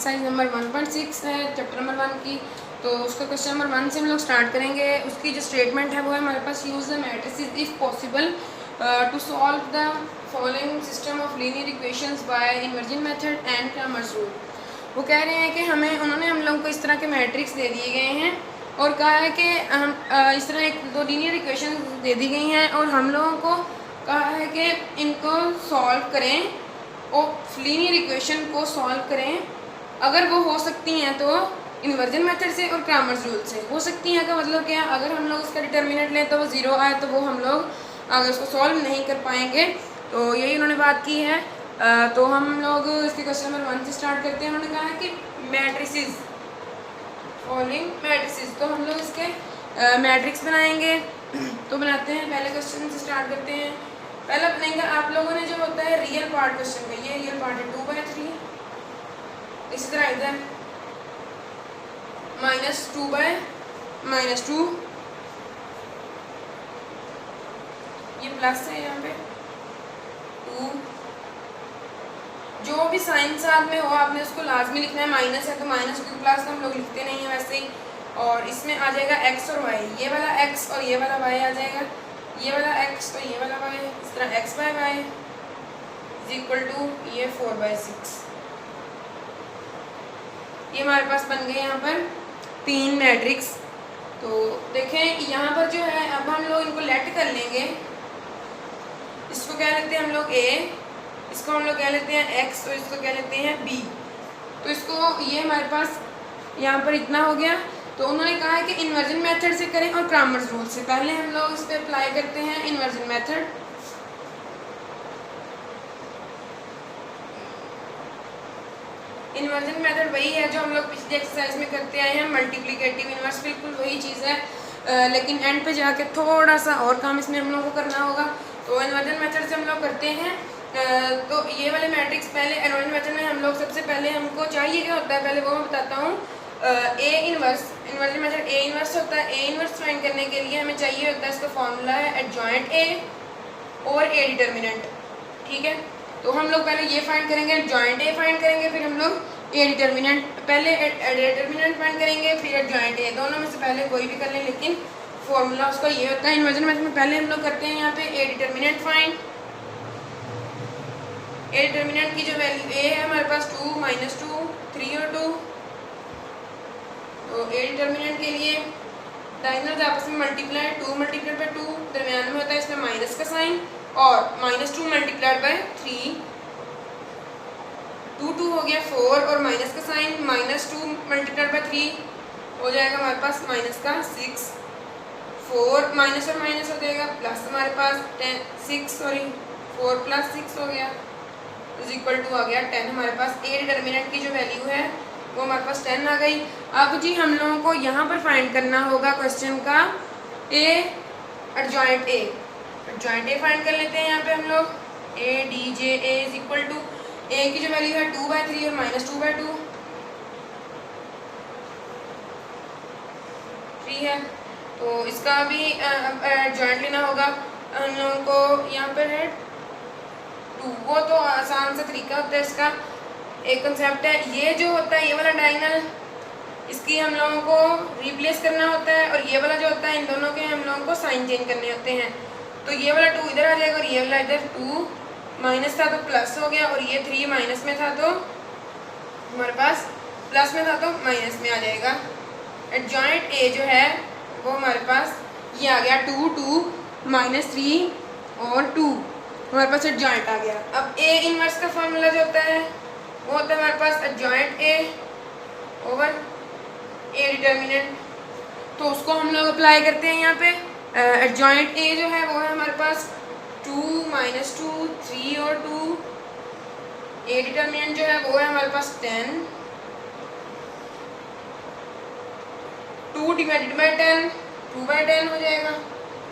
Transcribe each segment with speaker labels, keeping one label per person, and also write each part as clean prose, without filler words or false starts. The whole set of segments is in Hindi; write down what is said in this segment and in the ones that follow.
Speaker 1: एक्सरसाइज नंबर 1.6 है चैप्टर नंबर 1 की। तो उसका क्वेश्चन नंबर 1 से हम लोग स्टार्ट करेंगे। उसकी जो स्टेटमेंट है वो है हमारे पास, use the matrices if possible to solve the following system of linear equations by inversion method and Cramer's rule. वो कह रहे हैं कि उन्होंने हम लोगों को इस तरह के मैट्रिक्स दे दिए गए हैं और कहा है कि हम इस तरह एक दो लीनियर इक्वेशन दे दी गई हैं और हम लोगों को कहा है कि इनको सॉल्व करें और लीनियर इक्वेशन को सॉल्व करें। अगर वो हो सकती हैं तो इन्वर्जन मेथड से और क्रैमर्स रूल से। हो सकती हैं का मतलब क्या, अगर हम लोग उसका डिटर्मिनेंट लें तो वो ज़ीरो आए तो वो हम लोग अगर उसको सॉल्व नहीं कर पाएंगे। तो यही उन्होंने बात की है। तो हम लोग इसके क्वेश्चन नंबर 1 से स्टार्ट करते हैं। उन्होंने कहा है कि मैट्रिसेस, फॉलोइंग मैट्रिसेस, तो हम लोग इसके मैट्रिक्स बनाएंगे। तो बनाते हैं, पहले क्वेश्चन से स्टार्ट करते हैं। पहला बनेगा आप लोगों ने जो होता है रियल पार्ट क्वेश्चन का, ये रियल पार्ट है 2/3। इसी तरह इधर -2/-2, ये प्लस है यहाँ पे 2। जो भी साइन साथ में हो आपने उसको लाजमी लिखना है। माइनस है तो माइनस क्योंकि प्लस तो हम लोग लिखते नहीं है वैसे ही। और इसमें आ जाएगा x और y, ये वाला x और ये वाला y आ जाएगा, ये वाला x और ये वाला y। इस तरह x/y इज इक्वल टू ये 4/6। ये हमारे पास बन गए यहाँ पर 3 मैट्रिक्स। तो देखें यहाँ पर जो है, अब हम लोग इनको लेट कर लेंगे। इसको क्या लेते हैं हम लोग a, इसको हम लोग क्या लेते हैं x और इसको क्या लेते हैं b। तो इसको ये हमारे पास यहाँ पर इतना हो गया। तो उन्होंने कहा है कि इन्वर्जन मेथड से करें और क्रैमर्स रूल से। पहले हम लोग इस पर अप्लाई करते हैं इन्वर्जन मेथड। इन्वर्जन मेथड वही है जो हम लोग पिछली एक्सरसाइज में करते आए हैं, मल्टीप्लिकेटिव इन्वर्स, बिल्कुल वही चीज़ है। लेकिन एंड पे जाके थोड़ा सा और काम इसमें हम लोगों को करना होगा। तो इन्वर्जन मेथड से हम लोग करते हैं। तो ये वाले मैट्रिक्स पहले इन्वर्जन मेथड में हम लोग सबसे पहले हमको चाहिए क्या होता है, पहले वो मैं बताता हूँ। A inverse, inversion method A inverse होता है। ए इन्वर्स फाइंड करने के लिए हमें चाहिए होता है, इसका फॉर्मूला है एडजॉइंट ए और ए डिटर्मिनेंट। ठीक है, तो हम लोग पहले ये फाइंड करेंगे, एडजॉइंट ए फाइंड करेंगे, फिर हम लोग ए डिटर्मिनेंट, पहले डिटर्मिनेंट फाइंड करेंगे फिर एडजॉइंट ए। दोनों में से पहले कोई भी कर लें, लेकिन फॉर्मूला उसका ये होता है। इन्वर्जन मेथड में पहले हम लोग करते हैं यहाँ पे ए डिटर्मिनेंट फाइंड। ए डिटर्मिनेंट की जो वैल्यू ए है हमारे पास 2, -2, 3 और 2। तो ए डिटर्मिनेंट के लिए डायगोनल्स आपस में मल्टीप्लाई, 2 × 2 दरमियान में होता है, इसमें माइनस का साइन, और -2 × 3, 2 हो गया 4 और माइनस का साइन, -2 × 3 हो जाएगा हमारे पास माइनस का 6। 4 माइनस और माइनस हो जाएगा प्लस, हमारे पास 4 + 6 हो गया इज इक्वल टू आ गया 10। हमारे पास ए डिटर्मिनेंट की जो वैल्यू है वो हमारे पास 10 आ गई। अब जी हम लोगों को यहाँ पर फाइंड करना होगा क्वेश्चन का A adjoint A. Adjoint A find कर लेते हैं यहाँ पे हम लोग। A D J A is equal to, A की जो वैल्यू है 2/3 और -2/2 3 है। तो इसका भी एडजॉइंट लेना होगा हम लोगों को। यहाँ पर है 2, वो तो आसान सा तरीका होता है इसका, एक कंसेप्ट है। ये जो होता है ये वाला डायगोनल, इसकी हम लोगों को रिप्लेस करना होता है, और ये वाला जो होता है इन दोनों के हम लोगों को साइन चेंज करने होते हैं। तो ये वाला 2 इधर आ जाएगा और ये वाला इधर 2 माइनस था तो प्लस हो गया, और ये 3 माइनस में था तो हमारे पास प्लस में था तो माइनस में आ जाएगा। एडजॉइंट ए जो है वो हमारे पास ये आ गया 2, 2 -3 और 2, हमारे पास एडजॉइंट आ गया। अब ए इनवर्स का फॉर्मूला जो होता है वो होता है हमारे पास adjoint A over A determinant. तो उसको हम लोग अप्लाई करते हैं यहाँ पे। एडजॉइंट ए जो है वो है हमारे पास 2 -2 3 और 2। ए डिटर्मिनेंट जो है वो है हमारे पास 10, 2 डिवाइडेड बाई 10 2/10 हो जाएगा।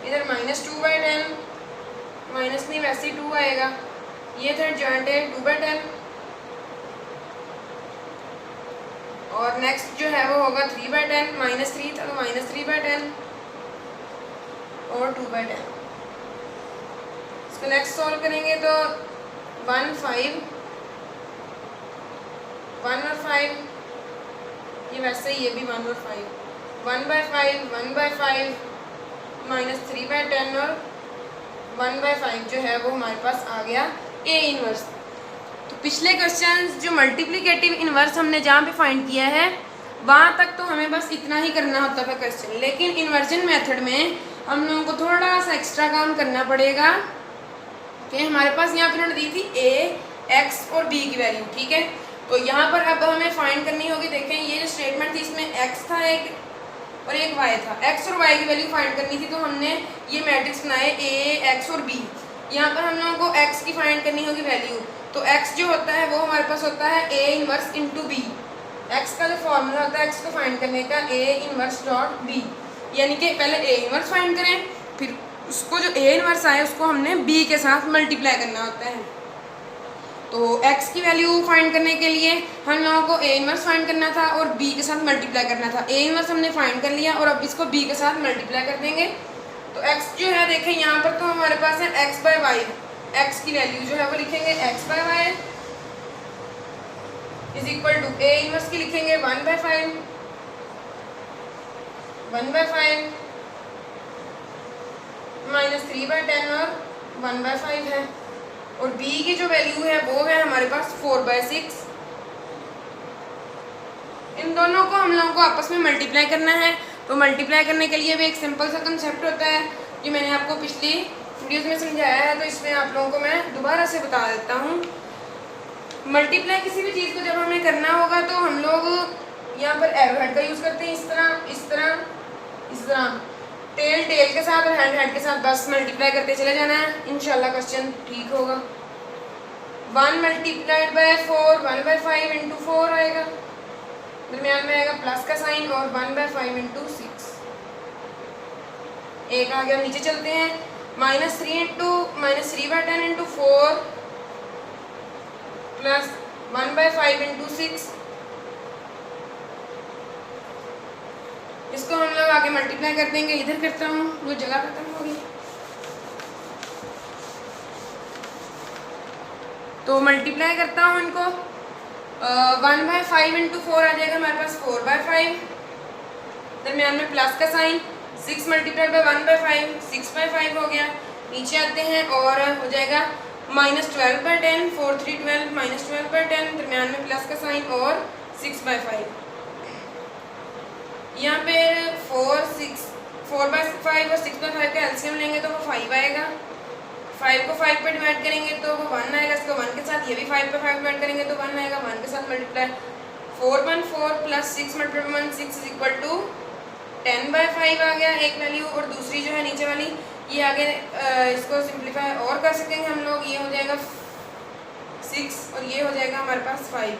Speaker 1: इधर -2/10, माइनस नहीं वैसे ही 2 आएगा। ये था एडजॉइंट ए 2/10। और नेक्स्ट जो है वो होगा 3/10, -3 था तो -3/10 और 2/10। इसको नेक्स्ट सॉल्व करेंगे तो 1 और 5 ये वैसे ही, ये भी 1 और 5, 1/5, 1/5 -3/10 और 1/5 जो है वो हमारे पास आ गया ए इनवर्स। तो पिछले क्वेश्चन जो मल्टीप्लिकेटिव इनवर्स हमने जहाँ पे फाइंड किया है वहाँ तक तो हमें बस इतना ही करना होता था क्वेश्चन, लेकिन इन्वर्जन मेथड में हम लोगों को थोड़ा सा एक्स्ट्रा काम करना पड़ेगा कि हमारे पास यहाँ पे उन्होंने दी थी ए, एक्स और बी की वैल्यू, ठीक है। तो यहाँ पर अब हमें फाइंड करनी होगी। देखें ये जो स्टेटमेंट थी इसमें एक्स था एक और एक वाई था, एक्स और वाई की वैल्यू फाइंड करनी थी। तो हमने ये मैट्रिक्स बनाए ए, एक्स और बी। यहाँ पर हम लोगों को एक्स की फाइंड करनी होगी वैल्यू। तो एक्स जो होता है वो हमारे पास होता है A inverse into B. X का जो फॉर्मूला होता है एक्स को फाइंड करने का ए इनवर्स डॉट बी, यानी कि पहले ए इनवर्स फाइंड करें, फिर उसको जो ए इनवर्स आए उसको हमने बी के साथ मल्टीप्लाई करना होता है। तो x की वैल्यू फाइंड करने के लिए हम लोगों को ए इनवर्स फाइंड करना था और b के साथ मल्टीप्लाई करना था। ए इनवर्स हमने फाइंड कर लिया और अब इसको b के साथ मल्टीप्लाई कर देंगे। तो x जो है देखें यहाँ पर तो हमारे पास है x/y, x की वैल्यू जो है वो लिखेंगे x/y is equal to A inverse की लिखेंगे 1/5 -3/10 और 1/5 है। और b की जो वैल्यू है वो है हमारे पास 4/6। इन दोनों को हम लोगों को आपस में मल्टीप्लाई करना है। तो मल्टीप्लाई करने के लिए भी एक सिंपल सा कंसेप्ट होता है जो मैंने आपको पिछली वीडियोस में समझाया है, तो इसमें आप लोगों को मैं दोबारा से बता देता हूँ। मल्टीप्लाई किसी भी चीज़ को जब हमें करना होगा तो हम लोग यहाँ पर एरो हेड का यूज़ करते हैं, इस तरह टेल के साथ और हैंड के साथ बस मल्टीप्लाई करते चले जाना है, इंशाल्लाह क्वेश्चन ठीक होगा। 1 × 4 1/5 इंटू 4 आएगा, दरमियान में आएगा प्लस का साइन और 1/5 इंटू 6 एक आ गया। नीचे चलते हैं -3/10 इंटू 4 प्लस 1/5 इंटू 6। इसको हम लोग आगे मल्टीप्लाई कर देंगे। इधर करता हूँ, वो जगह खत्म हो गई। तो मल्टीप्लाई करता हूँ इनको, 1/5 इंटू 4 आ जाएगा हमारे पास 4/5, दरमियान में प्लस का साइन, 6 × 1/5 6/5 हो गया। नीचे आते हैं और हो जाएगा -12/10 4 3 12 -12/10, दरमियान में प्लस का साइन और 6/5। यहाँ पे 4/5 और 6/5 का एलसीएम लेंगे तो वो 5 आएगा। 5 को 5 पे डिवाइड करेंगे तो वो 1 आएगा। इसको 1 के साथ, ये भी 5 पे 5 डिवाइड करेंगे तो 1 आएगा। 1 के साथ multiply 4/4 plus 6 × 1 6 is equal to 10/5 आ गया एक वैल्यू। और दूसरी जो है नीचे वाली ये आगे इसको सिंप्लीफाई और कर सकेंगे हम लोग। ये हो जाएगा 6 और ये हो जाएगा हमारे पास 5।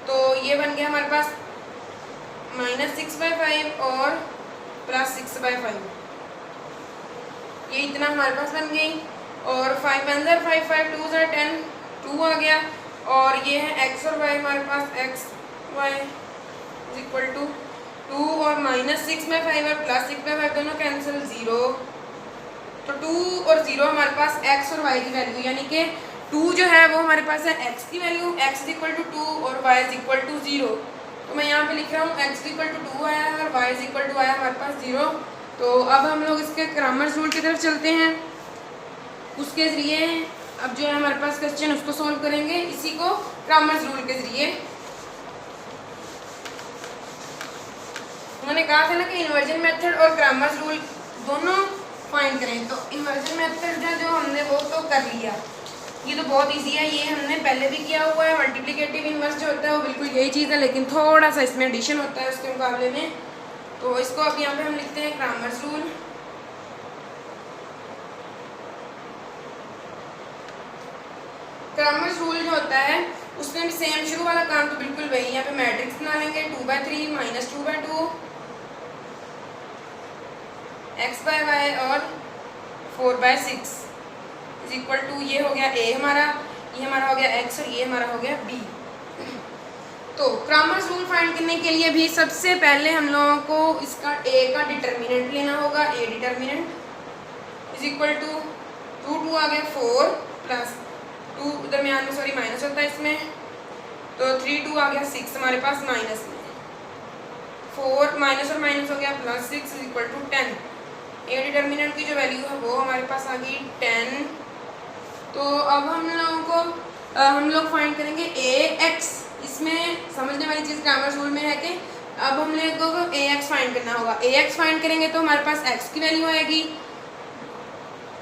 Speaker 1: तो ये बन गया हमारे पास -6/5 और प्लस 6/5, ये इतना हमारे पास बन गई। और 5 1 5 5 2 10 2 आ गया। और ये है x और y हमारे पास x y is equal to 2 और -6/5 और प्लस 6/5 दोनों कैंसिल 0। तो 2 और 0 हमारे पास x और y की वैल्यू, यानी कि 2 जो है वो हमारे पास है x की value, x is equal to 2 और y इज इक्वल टू 0। तो मैं यहाँ पे लिख रहा हूँ x इक्वल टू 2 आया है और y इज इक्वल टू आया हमारे पास 0। तो अब हम लोग इसके क्रैमर्स रूल की तरफ चलते हैं। उसके ज़रिए अब जो है हमारे पास क्वेश्चन उसको सॉल्व करेंगे, इसी को क्रैमर्स रूल के ज़रिए। उन्होंने कहा था ना कि इन्वर्जन मेथड और क्रैमर्स रूल दोनों फाइंड करें। तो इन्वर्जन मेथड जो हमने वो तो कर लिया, ये तो बहुत इजी है, ये हमने पहले भी किया हुआ है। मल्टीप्लिकेटिव इन्वर्स जो होता है वो बिल्कुल यही चीज़ है, लेकिन थोड़ा सा इसमें एडिशन होता है उसके मुकाबले में। तो इसको अब यहाँ पे हम लिखते हैं क्रैमर्स रूल। क्रैमर्स रूल जो होता है उसमें भी सेम शुरू वाला काम तो बिल्कुल वही। यहाँ पे मैट्रिक्स बना लेंगे 2/3 -2/2 x/y और 4/6 इज इक्वल टू, ये हो गया a हमारा, ये हमारा हो गया x और ये हमारा हो गया b। तो क्रैमर्स रूल फाइंड करने के लिए भी सबसे पहले हम लोगों को इसका a का डिटर्मिनेंट लेना होगा। a determinant is equal to 2 आ गया 4 प्लस 2 दरमियान में सॉरी माइनस होता है इसमें, तो 3 2 आ गया 6 हमारे पास माइनस में। 4 माइनस और माइनस हो गया plus 6 is equal to 10। A determinant की जो वैल्यू है वो हमारे पास आ गई 10। तो अब हम लोगों को हम लोग फाइंड करेंगे ए एक्स। इसमें समझने वाली चीज़ ग्रामर रूल में है कि अब हम लोगों को ए एक्स फाइंड करना होगा। ए एक्स फाइंड करेंगे तो हमारे पास एक्स की वैल्यू आएगी,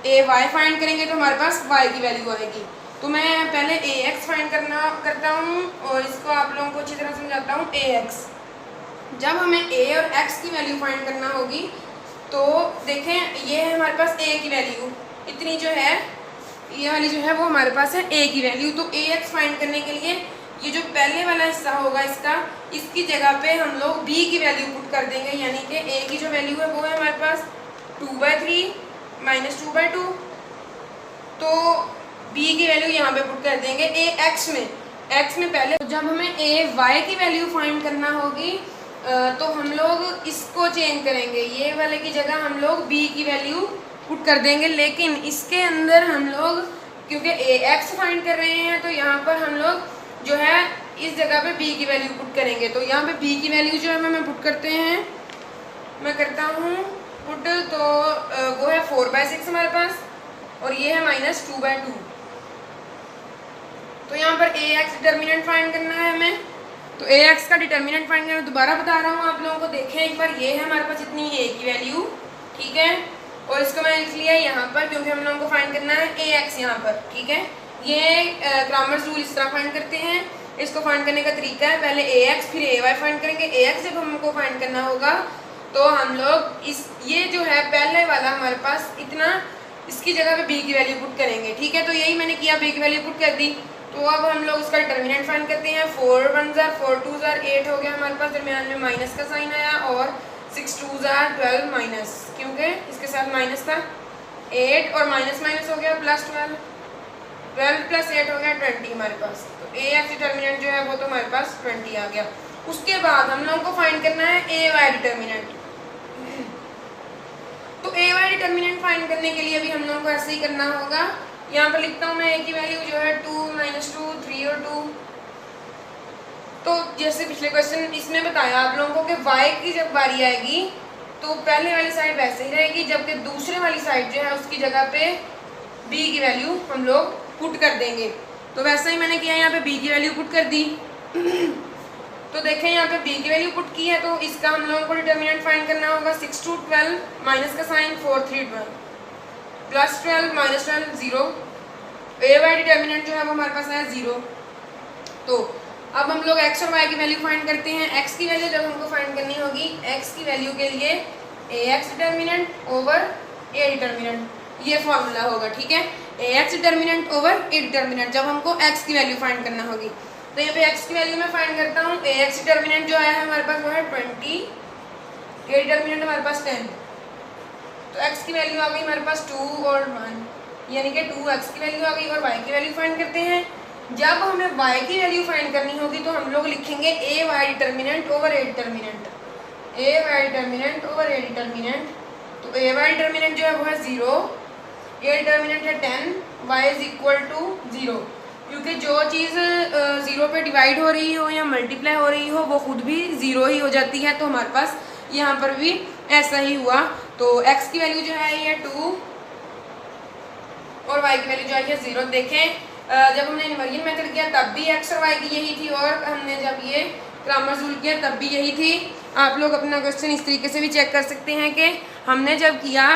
Speaker 1: ए वाई फाइंड करेंगे तो हमारे पास वाई की वैल्यू आएगी। तो मैं पहले ए एक्स फाइंड करता हूँ और इसको आप लोगों को अच्छी तरह समझाता हूँ। ए एक्स, जब हमें ए और एक्स की वैल्यू फाइंड करना होगी तो देखें ये है हमारे पास ए की वैल्यू, इतनी जो है ये वाली जो है वो हमारे पास है ए की वैल्यू। तो ए एक्स फाइंड करने के लिए ये जो पहले वाला हिस्सा होगा इसका, इसकी जगह पे हम लोग बी की वैल्यू पुट कर देंगे, यानी कि ए की जो वैल्यू है वो है हमारे पास 2/3 माइनस 2/2। तो बी की वैल्यू यहाँ पे पुट कर देंगे ए एक्स में। एक्स में पहले जब हमें ए वाई की वैल्यू फाइंड करना होगी तो हम लोग इसको चेंज करेंगे, ये वाले की जगह हम लोग बी की वैल्यू पुट कर देंगे। लेकिन इसके अंदर हम लोग क्योंकि ए एक्स फाइंड कर रहे हैं तो यहाँ पर हम लोग जो है इस जगह पे b की वैल्यू पुट करेंगे। तो यहाँ पे b की वैल्यू जो है मैं पुट करते हैं, मैं करता हूँ पुट। तो वो है 4/6 हमारे पास और ये है माइनस 2/2। तो यहाँ पर ए एक्स डिटर्मिनेंट फाइंड करना है हमें। तो ए एक्स का डिटर्मिनेंट फाइंड करना, दोबारा बता रहा हूँ आप लोगों को, देखें एक बार, ये है हमारे पास इतनी ए की वैल्यू, ठीक है। और इसको मैंने लिख लिया यहाँ पर क्योंकि हम लोगों को फाइंड करना है ए एक्स यहाँ पर, ठीक है। ये ग्रामर्स रूल इस तरह फाइंड करते हैं। इसको फाइंड करने का तरीका है, पहले ए एक्स फिर ए वाई फाइंड करेंगे। ए एक्स जब हमको फाइंड करना होगा तो हम लोग ये जो है पहले वाला हमारे पास इतना, इसकी जगह पे बी की वैल्यू पुट करेंगे, ठीक है। तो यही मैंने किया, बी की वैल्यू पुट कर दी। तो अब हम लोग उसका डिटर्मिनेंट फाइंड करते हैं। 4 1 4 2 8 हो गया हमारे पास, दरमियान में माइनस का साइन आया, और 6 2 12 माइनस, क्योंकि इसके साथ माइनस था। 8 और माइनस माइनस हो गया प्लस 12, 12 प्लस 8 हो गया 20 हमारे पास। तो ए एक्स डिटर्मिनेंट जो है वो तो हमारे पास 20 आ गया। उसके बाद हम लोगों को फाइंड करना है ए वाई डिटर्मिनेंट। तो ए वाई डिटर्मिनेंट फाइंड करने के लिए भी हम लोगों को ऐसे ही करना होगा। यहाँ पर लिखता हूँ मैं ए की वैल्यू जो है 2 -2 3 और 2। तो जैसे पिछले क्वेश्चन इसमें बताया आप लोगों को कि वाई की जब बारी आएगी तो पहले वाली साइड वैसे ही रहेगी, जबकि दूसरे वाली साइड जो है उसकी जगह पे बी की वैल्यू हम लोग पुट कर देंगे। तो वैसा ही मैंने किया, यहाँ पे b की वैल्यू पुट कर दी। तो देखें यहाँ पे b की वैल्यू पुट की है, तो इसका हम लोगों को डिटर्मिनेंट फाइंड करना होगा। 6 2 12 माइनस का साइन 4 3 12 प्लस 12 माइनस 12 0। ए वाई डिटर्मिनेंट जो है वो हमारे पास है 0। तो अब हम लोग x और y की वैल्यू फाइंड करते हैं। x की वैल्यू जब हमको फाइंड करनी होगी, x की वैल्यू के लिए A X determinant over A determinant, ये फॉर्मूला होगा, ठीक है। A X determinant over A determinant जब हमको x की वैल्यू फाइंड करना होगी। तो यहाँ पे x की वैल्यू मैं फाइंड करता हूँ। ए एक्स डिटर्मिनेंट जो आया है हमारे पास वो है 20, ए डिटर्मिनेंट हमारे पास 10। तो x की वैल्यू आ गई हमारे पास 2 और 1, यानी कि 2x की वैल्यू आ गई। और y की वैल्यू फाइंड करते हैं। जब हमें y की वैल्यू फाइंड करनी होगी तो हम लोग लिखेंगे A Y determinant over A determinant, A Y determinant over A determinant. तो ए वाई डिटर्मिनेंट जो है वो है 0, ए डिटर्मिनेंट है 10, y इज इक्वल टू 0। क्योंकि जो चीज़ 0 पे डिवाइड हो रही हो या मल्टीप्लाई हो रही हो वो खुद भी 0 ही हो जाती है। तो हमारे पास यहाँ पर भी ऐसा ही हुआ। तो x की वैल्यू जो है ये 2 और y की वैल्यू जो है ये 0। देखें जब हमने इन्वर्जन मेथड किया तब भी x और y की यही थी, और हमने जब ये ग्रामर रूल किया तब भी यही थी। आप लोग अपना क्वेश्चन इस तरीके से भी चेक कर सकते हैं कि हमने जब किया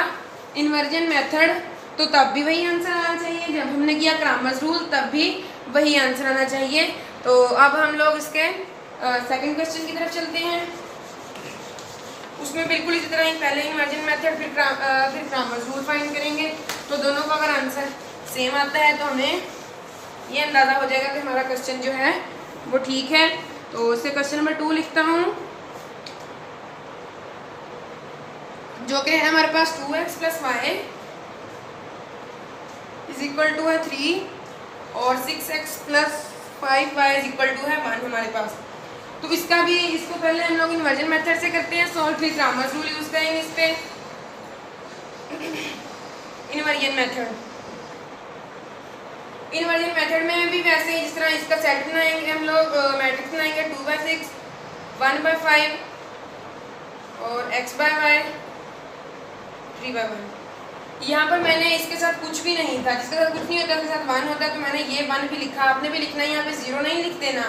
Speaker 1: इन्वर्जन मेथड तो तब भी वही आंसर आना चाहिए, जब हमने किया ग्रामर रूल तब भी वही आंसर आना चाहिए। तो अब हम लोग इसके सेकंड क्वेश्चन की तरफ चलते हैं। उसमें बिल्कुल इसी तरह ही पहले इन्वर्जन मेथड फिर ग्रामर रूल फाइंड करेंगे। तो दोनों का अगर आंसर सेम आता है तो हमें ये अंदाज़ा हो जाएगा कि हमारा क्वेश्चन जो है वो ठीक है। तो इससे क्वेश्चन नंबर 2 लिखता हूँ, जो कि है हमारे पास 2x + y is equal to है 3 और 6x + 5y is equal to है 1 हमारे पास। तो इसका भी, इसको पहले हम लोग इन्वर्जन मेथड से करते हैं सॉल्व, फिर ग्रामर रूल यूज करेंगे इस पे। इन्वर्जन मेथड में भी वैसे ही जिस तरह इसका सेट बनाएंगे हम लोग, मैट्रिक्स बनाएंगे 2/6 1/5 और x बाय वाई 3/1। यहाँ पर मैंने इसके साथ कुछ भी नहीं था, जिसके साथ कुछ नहीं होता उसके साथ 1 होता है, तो मैंने ये 1 भी लिखा। आपने भी लिखना है, यहाँ पे 0 नहीं लिख देना,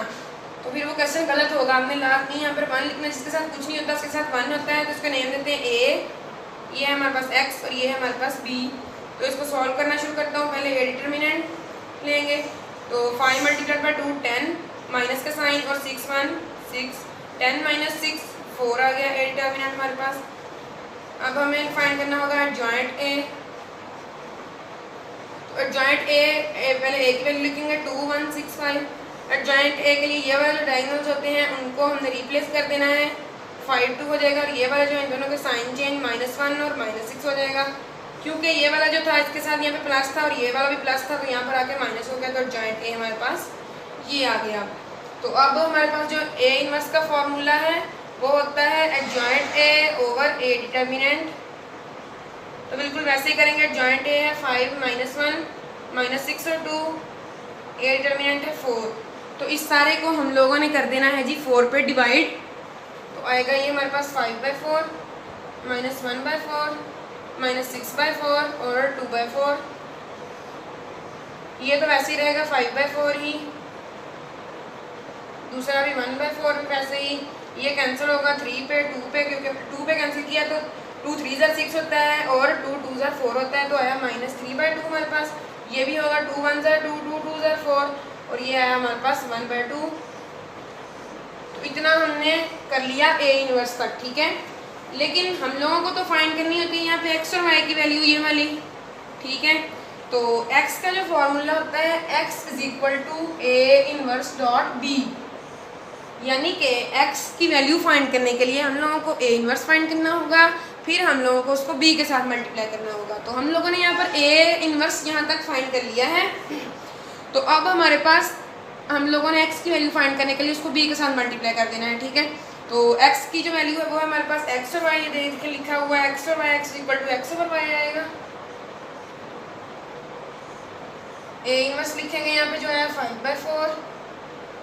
Speaker 1: तो फिर वो क्वेश्चन गलत होगा। आपने लास्ट नहीं यहाँ पर 1 लिखना, जिसके साथ कुछ नहीं होता उसके साथ 1 होता है, तो उसका नेम देते हैं a, ये है हमारे पास x और ये है हमारे पास b। तो इसको सॉल्व करना शुरू करता हूँ। पहले a डिटर्मिनेंट लेंगे, तो 5 × 2 10, माइनस का साइन और 6 1 6, 10 - 6 4 आ गया a डिटर्मिनेंट हमारे पास। अब हमें फाइंड करना होगा एडजॉइंट a। तो एडजॉइंट a पहले a की वैल्यू लिखेंगे 2 1 6 5। एडजॉइंट a के लिए ये वाले डायगोनल्स होते हैं उनको हमने रिप्लेस कर देना है, 5 2 हो जाएगा, और ये वाला जो इन दोनों के साइन चेंज -1 और -6 हो जाएगा, क्योंकि ये वाला जो था इसके साथ यहाँ पे प्लस था और ये वाला भी प्लस था, तो यहाँ पर आके माइनस हो गया, तो एडजॉइंट a हमारे पास ये आ गया। तो अब हमारे पास जो a इनवर्स का फॉर्मूला है वो होता है adjoint a over a determinant. तो बिल्कुल वैसे ही करेंगे। एडजॉइंट a है 5 -1 -6 और 2, a डिटर्मिनेंट है 4। तो इस सारे को हम लोगों ने कर देना है जी 4 पे डिवाइड। तो आएगा ये हमारे पास 5/4 -1/4 -6/4 और 2/4। ये तो वैसे ही रहेगा 5/4 ही, दूसरा भी 1/4 वैसे ही। ये कैंसिल होगा 3 पे 2 पे, क्योंकि 2 पे कैंसिल किया तो 2 3 6 होता है और 2 2 4 होता है, तो आया -3/2 हमारे पास। ये भी होगा 2 1 2 2 2 4 और ये आया हमारे पास 1/2। तो इतना हमने कर लिया a इनवर्स तक, ठीक है। लेकिन हम लोगों को तो फाइंड करनी होती है यहाँ पे x और y की वैल्यू, ये वाली, ठीक है। तो x का जो फॉर्मूला होता है x = a inverse dot b, यानी कि x की वैल्यू फाइंड करने के लिए हम लोगों को a इनवर्स फाइंड करना होगा, फिर हम लोगों को उसको b के साथ मल्टीप्लाई करना होगा। तो हम लोगों ने यहाँ पर a इनवर्स यहाँ तक फाइंड कर लिया है। तो अब हमारे पास हम लोगों ने x की वैल्यू फाइंड करने के लिए उसको b के साथ मल्टीप्लाई कर देना है, ठीक है। तो x की जो वैल्यू है वो है हमारे पास x और y, ये देख के लिखा हुआ है x और y, x = x/y आएगा। a इनवर्स लिखेंगे यहाँ पे जो है 5/4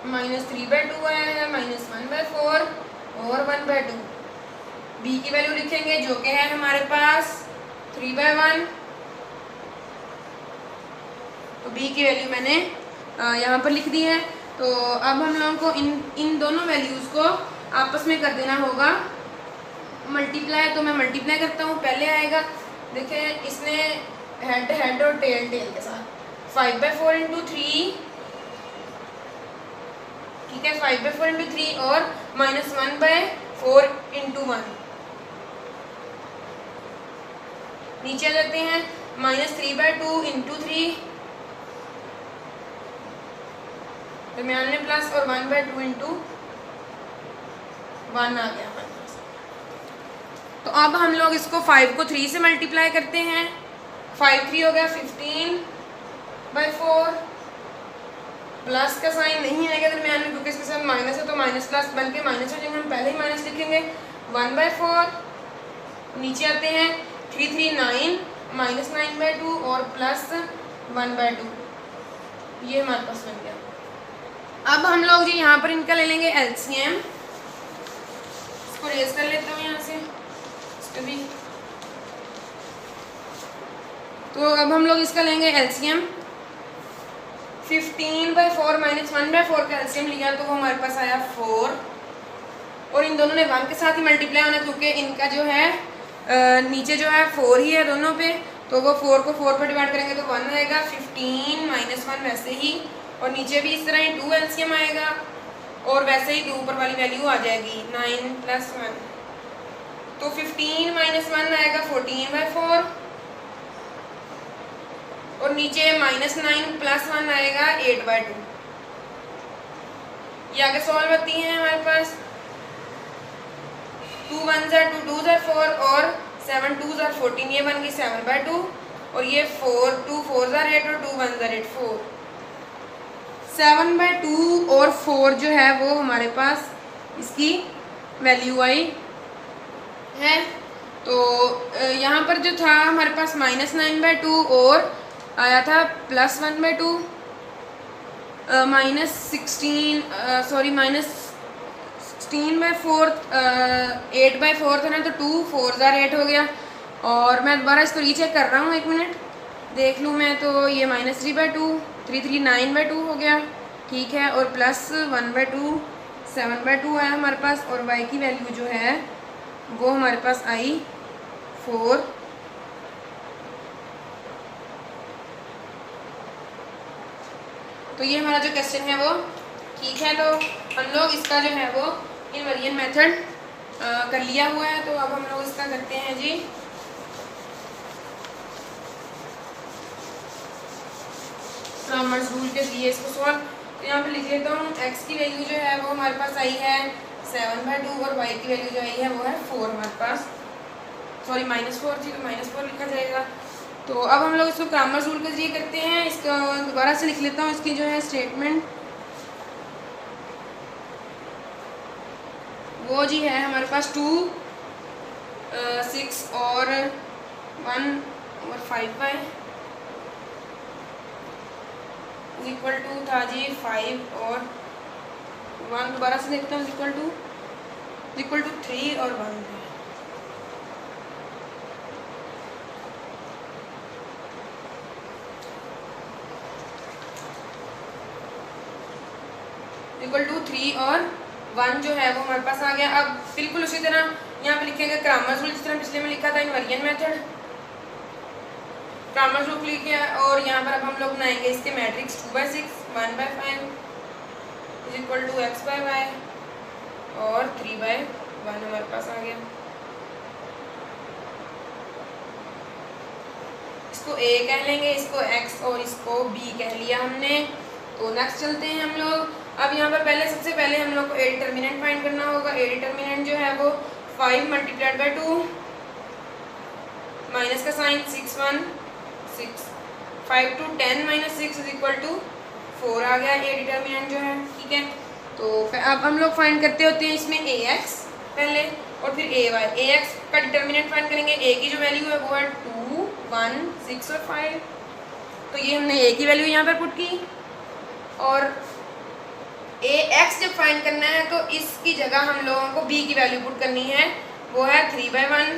Speaker 1: -3/2 आया है, -1/4 और 1/2। b की वैल्यू लिखेंगे जो कि है हमारे पास 3/1। तो b की वैल्यू मैंने यहाँ पर लिख दी है। तो अब हम लोगों को इन दोनों वैल्यूज़ को आपस में कर देना होगा मल्टीप्लाई। तो मैं मल्टीप्लाई करता हूँ। पहले आएगा, देखें इसने हेड हेड और टेल टेल के साथ 5/4 × 3, ठीक है, 5/4 × 3 और -1/4 × 1। नीचे आ जाते हैं -3/2 × 3, दरम्यान में प्लस, और 1/2 × 1 आ गया हमारे पास। तो अब हम लोग इसको 5 को 3 से मल्टीप्लाई करते हैं। 5 3 हो गया 15/4, प्लस का साइन नहीं आएगा दरम्यान में क्योंकि इसके साथ माइनस है, तो माइनस प्लस बन के माइनस हो जाएंगे, हम पहले ही माइनस लिखेंगे। 1/4 नीचे आते हैं 3 3 9 -9/2 और प्लस 1/2, ये हमारे पास बन गया। अब हम लोग जी यहाँ पर इनका ले लेंगे एलसीएम। इसको रेज कर लेता हूँ यहाँ से, इसको भी। तो अब हम लोग इसका लेंगे एलसीएम। 15/4 -1/4 का एलसीएम लिया तो वो हमारे पास आया 4, और इन दोनों ने 1 के साथ ही मल्टीप्लाई होना क्योंकि इनका जो है नीचे जो है 4 ही है दोनों पे, तो वो 4 को 4 पर डिवाइड करेंगे तो 1 आएगा। 15 - 1 वैसे ही, और नीचे भी इस तरह ही 2 एलसीएम आएगा, और वैसे ही 2 ऊपर वाली वैल्यू आ जाएगी 9 + 1। तो 15 - 1 आएगा 14/4, और नीचे -9 + 1 आएगा 8/2। ये आगे सॉल्व होती हैं हमारे पास। 2 1 2 2 4 और 7 2 14, ये बन गई 7/2, और ये 4 2 4 8 और 2 1 8 4। 7/2 और 4 जो है वो हमारे पास इसकी वैल्यू आई है। तो यहाँ पर जो था हमारे पास -9/2 और आया था +1/2, -16 सॉरी 16/4 8/4 है ना, तो 2 4 ज़ार 8 हो गया। और मैं दोबारा इसको रीचेक कर रहा हूँ, 1 मिनट देख लूँ मैं। तो ये -3/2 3 9/2 हो गया, ठीक है। और प्लस 1/2 7/2 आया हमारे पास। और y की वैल्यू जो है वो हमारे पास आई 4। तो ये हमारा जो क्वेश्चन है वो ठीक है। तो हम लोग इसका जो है वो इनवेरिएंट मेथड कर लिया हुआ है। तो अब हम लोग इसका करते हैं जी क्रामर्स रूल के जरिए इसको सॉल्व। तो यहाँ पे लिख लेता हूँ, x की वैल्यू जो है वो हमारे पास आई है 7/2 और y की वैल्यू जो आई है वो है 4 हमारे पास। सॉरी -4 थी, तो -4 लिखा जाएगा। तो अब हम लोग इसको क्रामर्स रूल के जरिए करते हैं। इसका दोबारा से लिख लेता हूँ, इसकी जो है स्टेटमेंट वो जी है हमारे पास 2 6 और 1 और 5y इक्वल टू था जी 5 और 1। दोबारा से देखते हैं, इक्वल टू 3 और 1 है। इक्वल टू 3 और 1 जो है वो हमारे पास आ गया। अब बिल्कुल उसी तरह यहाँ पे लिखेंगे क्रामर्स रूल, जिस तरह पिछले में लिखा था इनवेरिएंट मेथड। क्रामर्स रूल लिखे और यहाँ पर अब हम लोग बनाएंगे इसके matrix 2/6 1/5 is equal to x/y और 3/1 हमारे पास आ गया। इसको a कह लेंगे, इसको x और इसको b कह लिया हमने। तो नेक्स्ट चलते हैं हम लोग। अब यहाँ पर सबसे पहले हम लोग को a डिटर्मिनेंट फाइंड करना होगा। a डिटर्मिनेंट जो है वो 5 × 2 माइनस का sign 6 1 6 5 to 10 - 6 is equal to 4 आ गया a डिटर्मिनेंट जो है, ठीक है। तो अब हम लोग फाइंड करते होते हैं इसमें ax पहले और फिर ay। ax का डिटर्मिनेंट फाइंड करेंगे। a की जो वैल्यू है वो है 2 1 6 और 5। तो ये हमने a की वैल्यू यहाँ पर पुट की। और ax जब फाइंड करना है तो इसकी जगह हम लोगों को b की वैल्यू पुट करनी है, वो है 3/1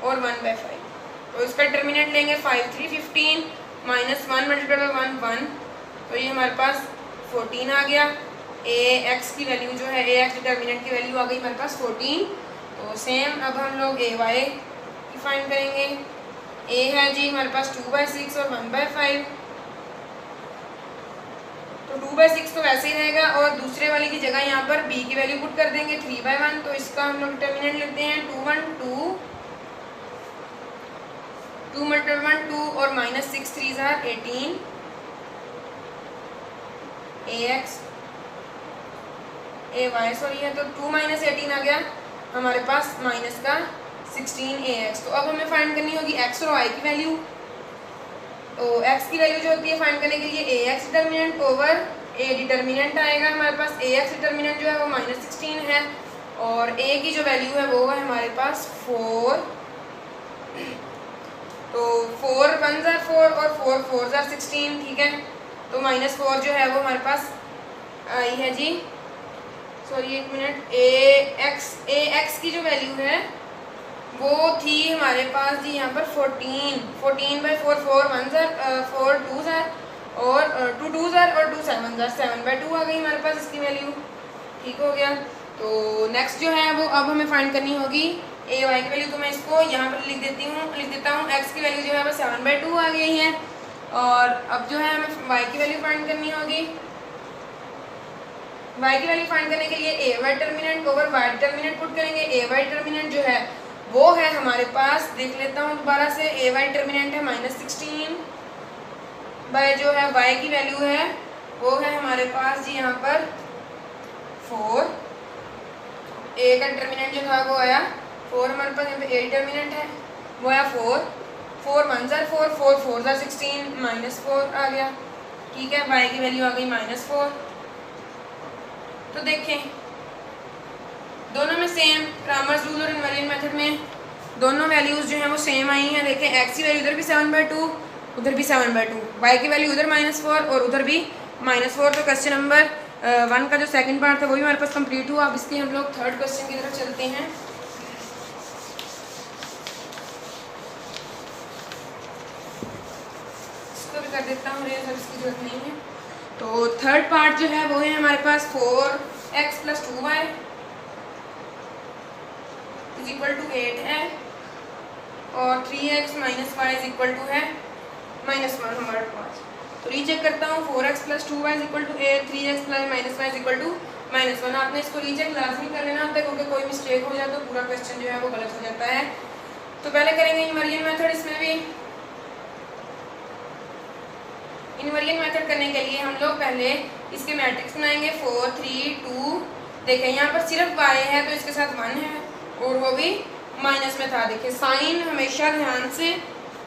Speaker 1: और 1/5। तो इसका डिटर्मिनेंट लेंगे 5 3 15 -1 × 1 1। तो ये हमारे पास 14 आ गया। ax की वैल्यू जो है ax डिटर्मिनेंट की वैल्यू आ गई हमारे पास 14। तो सेम अब हम लोग ay की फाइंड करेंगे। a है जी हमारे पास 2/6 और 1/5। तो 2/6 तो वैसे ही रहेगा और दूसरे वाले की जगह यहाँ पर b की वैल्यू पुट कर देंगे 3/1। तो इसका हम लोग डिटर्मिनेंट लेते हैं 2 1 2 2 × 1 2 और -6 3 = 18 ax ay सॉरी है। तो 2 - 18 आ गया हमारे पास माइनस का 16 ax। तो अब हमें फाइंड करनी होगी x और y की वैल्यू। तो x की वैल्यू जो होती है फाइंड करने के लिए ax determinant over a determinant आएगा हमारे पास। ax डिटर्मिनेंट जो है वो -16 है और a की जो वैल्यू है वो है हमारे पास 4। तो 4 1 ज़ार 4 और 4 4 ज़ार 16, ठीक है। तो -4 जो है वो हमारे पास आई है जी, सॉरी 1 मिनट। ax की जो वैल्यू है वो थी हमारे पास जी यहाँ पर 14/4 4 1 ज़ार 4 2 ज़ार और 2 2 ज़ार और 2 7 ज़ार 7/2 आ गई हमारे पास इसकी वैल्यू, ठीक हो गया। तो नेक्स्ट जो है वो अब हमें फाइंड करनी होगी ay की वैल्यू। तो मैं इसको यहाँ पर लिख देता हूँ x की वैल्यू जो है वो 7/2 आ गई है। और अब जो है हमें y की वैल्यू फाइंड करनी होगी। y की वैल्यू फाइंड करने के लिए ay determinant over y determinant put करेंगे। ay डिटर्मिनेंट जो है वो है हमारे पास, देख लेता हूँ दोबारा से, ay डिटर्मिनेंट है -16 बाय जो है y की वैल्यू है वो है हमारे पास जी यहाँ पर 4। a का डिटर्मिनेंट जो था वो आया 4 हमारे पास। यहाँ पे a डिटर्मिनेंट है वो आया 4 4 1 ज़ार 4 4 4 ज़ार 16 -4 आ गया, ठीक है। y की वैल्यू आ गई -4। तो देखें दोनों में सेम क्रामर्स रूल और इनवेरिएंट मेथड में दोनों वैल्यूज़ जो हैं वो सेम आई हैं। देखें x की वैल्यू इधर भी 7/2 उधर भी 7/2, y की वैल्यू उधर -4 और उधर भी -4। तो क्वेश्चन नंबर 1 का जो सेकंड पार्ट था वो भी हमारे पास कंप्लीट हुआ। अब इसके हम लोग थर्ड क्वेश्चन की तरफ चलते हैं। इसको भी कर देता हूँ, इसकी जरूरत नहीं है। तो थर्ड पार्ट जो है वो है हमारे पास 4x + 2y = 8 है और 3x - y = है -1 हमारे पास। तो रीचेक करता हूँ, 4x + 2y = 8, 3x + -y = -1। आपने इसको रीचेक लाजमी कर लेना होता है क्योंकि कोई मिस्टेक हो जाए तो पूरा क्वेश्चन जो है वो गलत हो जाता है। तो पहले करेंगे इनवर्जन मेथड। इसमें भी इनवर्जन मेथड करने के लिए हम लोग पहले इसके मैट्रिक्स बनाएंगे 4 3 2। देखें यहाँ पर सिर्फ y है तो इसके साथ 1 है और वो भी माइनस में था। देखिए साइन हमेशा ध्यान से